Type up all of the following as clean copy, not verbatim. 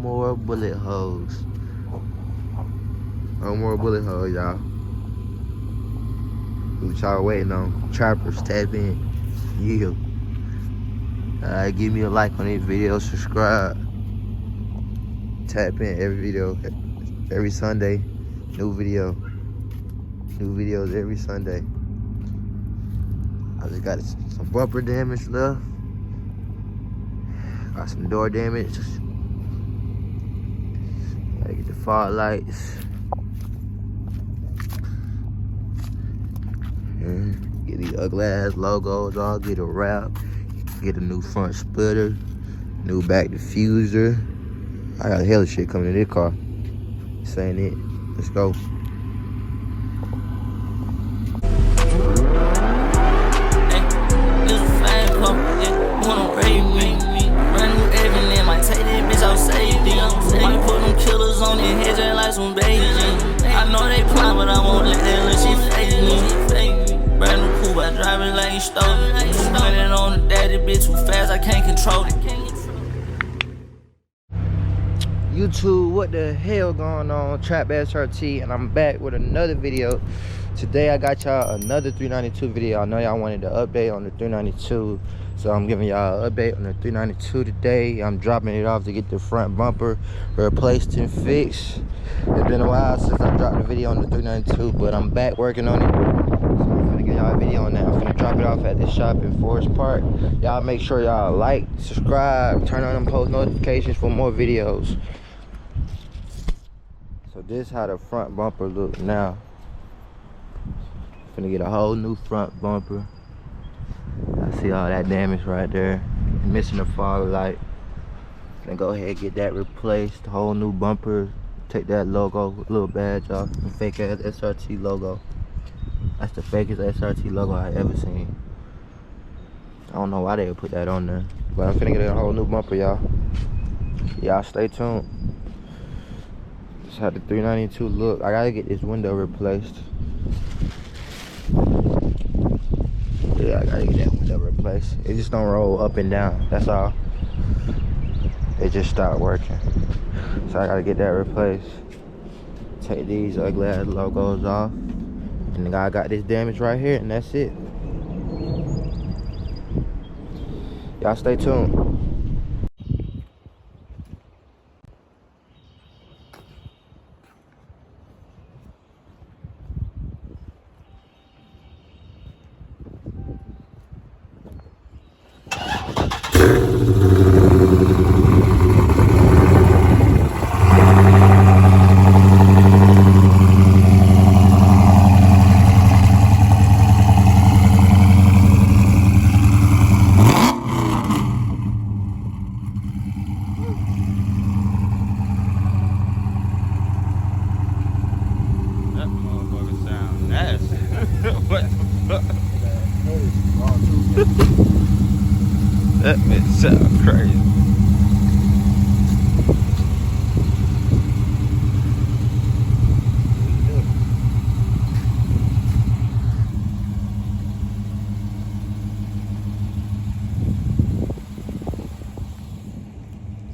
more bullet holes. No more bullet holes, y'all. What y'all waiting on? Trappers, tap in. Yeah. Give me a like on this video, subscribe. Tap in every video, every Sunday. New video. New videos every Sunday. I just got some bumper damage left. Got some door damage. Gotta get the fog lights. Get these ugly ass logos all, get a wrap, get a new front splitter, new back diffuser. I got hella shit coming in this car. This ain't it. Let's go. I know they plan, but I won't let that little shit fade me. Brand new coupe, I drive it like you stole it. Running on the daddy bitch too fast, I can't control it. YouTube, what the hell going on? Trap SRT, and I'm back with another video. Today I got y'all another 392 video. I know y'all wanted an update on the 392, so I'm giving y'all an update on the 392 today. I'm dropping it off to get the front bumper replaced and fixed. It's been a while since I dropped a video on the 392, but I'm back working on it. So I'm gonna give y'all a video on that. I'm gonna drop it off at the shop in Forest Park. Y'all make sure y'all like, subscribe, turn on them post notifications for more videos. So this is how the front bumper look now. Finna get a whole new front bumper. I see all that damage right there. Missing the fog light. Finna go ahead and get that replaced. Whole new bumper. Take that logo, little badge off. The fake ass SRT logo. That's the fakest SRT logo I ever seen. I don't know why they would put that on there. But I'm finna get a whole new bumper, y'all. Y'all stay tuned. This is how the 392 look. I gotta get this window replaced. Yeah, I gotta get that window replaced. It just don't roll up and down, that's all. It just stopped working. So I gotta get that replaced. Take these ugly ass logos off. And the guy got this damage right here, and that's it. Y'all stay tuned. That man sound crazy.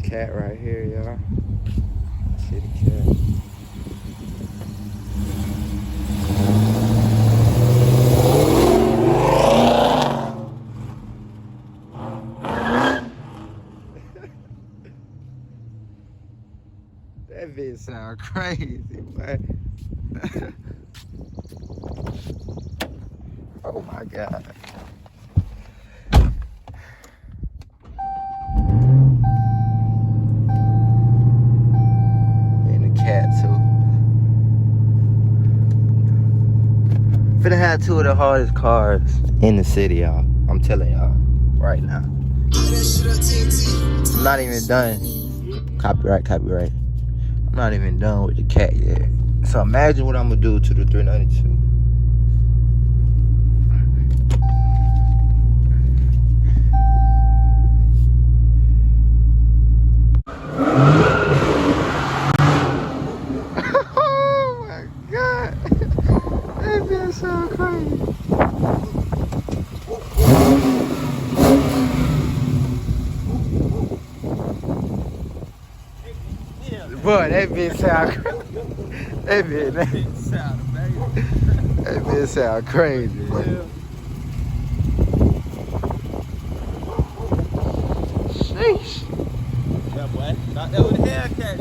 Cat right here, y'all. See the cat. That bitch sound crazy, man. Oh my God. And the cat too. Finna have two of the hardest cars in the city, y'all. I'm telling y'all right now. I'm not even done. Copyright. I'm not even done with the cat yet. So imagine what I'm gonna do to the 392. Oh my God. That feels so crazy. But that bitch sound that bitch sound crazy, bro. Sheesh. Yeah, boy. Thought that was a Hellcat.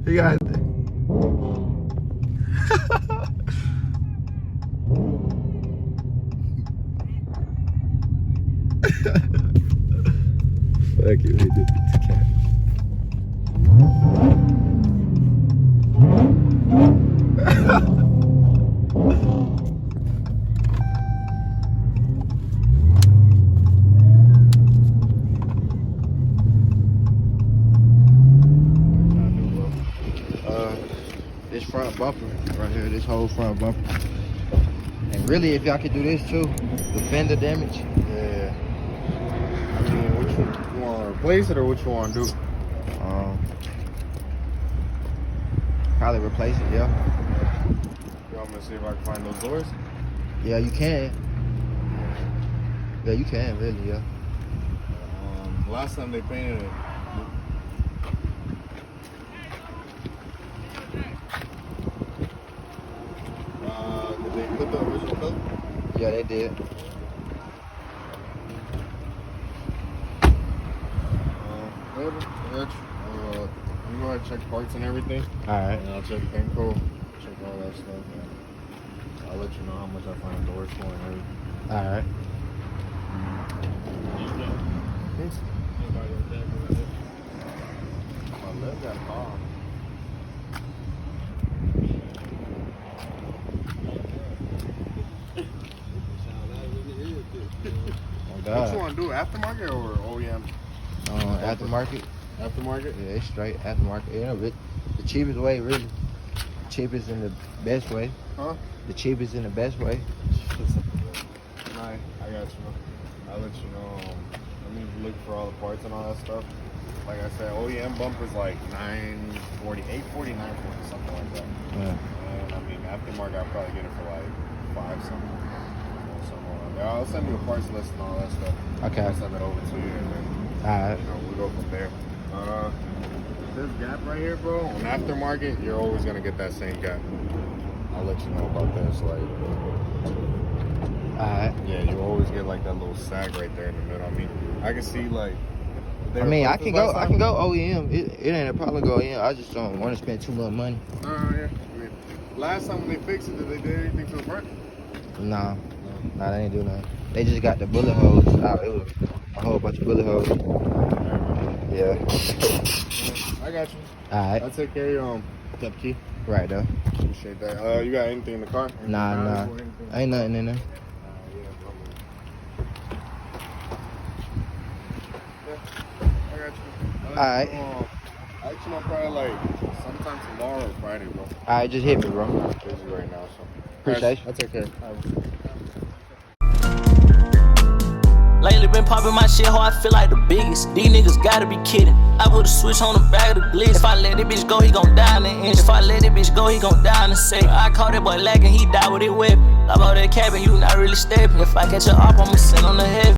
You got Fuck it, we did this cat. This front bumper right here, this whole front bumper. And really, if y'all could do this too, the fender damage. Yeah. I mean, what you want to replace it or what you want to do? Probably replace it, yeah. You want me to see if I can find those doors? Yeah, you can. Yeah, you can, really, yeah. Last time they painted it. Did they put the original color? Yeah, they did. Whatever. You go ahead and check parts and everything. Alright. And I'll check paint coat, check all that stuff. And I'll let you know how much I find doors for and everything. Alright. That's got a car. Oh, What you want to do, aftermarket or OEM? Aftermarket. Aftermarket? Yeah, it's straight aftermarket. Yeah, but the cheapest way, really. The cheapest and the best way. Huh? The cheapest and the best way. Nah, I got you. I'll let you know. Let me look for all the parts and all that stuff. Like I said, OEM bumper's like $940, $840, $940, something like that. Yeah. And I mean, aftermarket, I'll probably get it for like $5 something. Or something around there. I'll send you a parts list and all that stuff. Okay. I'll send it over to you and then, Alright. you know, we'll go from there. This gap right here, bro, on aftermarket, you're always gonna get that same gap. I'll let you know about this. Like, Alright. yeah, you always get like that little sag right there in the middle. I mean, I can see like. I mean, I can go OEM. It ain't a problem to go OEM. I just don't want to spend too much money. Yeah. I mean, last time when they fixed it, did they do anything to the front? Nah, they ain't do nothing. They just got the bullet holes out. It was a whole bunch of bullet holes. Yeah. I got you. Alright. I'll take care of your step key. Right though. Appreciate that. You got anything in the car? Anything Nah. valuable, anything? Ain't nothing in there. Yeah, I got you. Alright. I'll let you know probably like sometime tomorrow or Friday, bro. Alright, just hit me, bro. I'm busy right now, so. Appreciate you. I'll take care. Lately been popping my shit, how I feel like the biggest. These niggas gotta be kidding. I put a switch on the back of the blitz. If I let this bitch go, he gon' die in the inch. If I let this bitch go, he gon' die in the second. I caught that boy lacking, he died with it weapon. I bought that cabin, you not really stepping. If I catch a op, I'ma send on the heaven.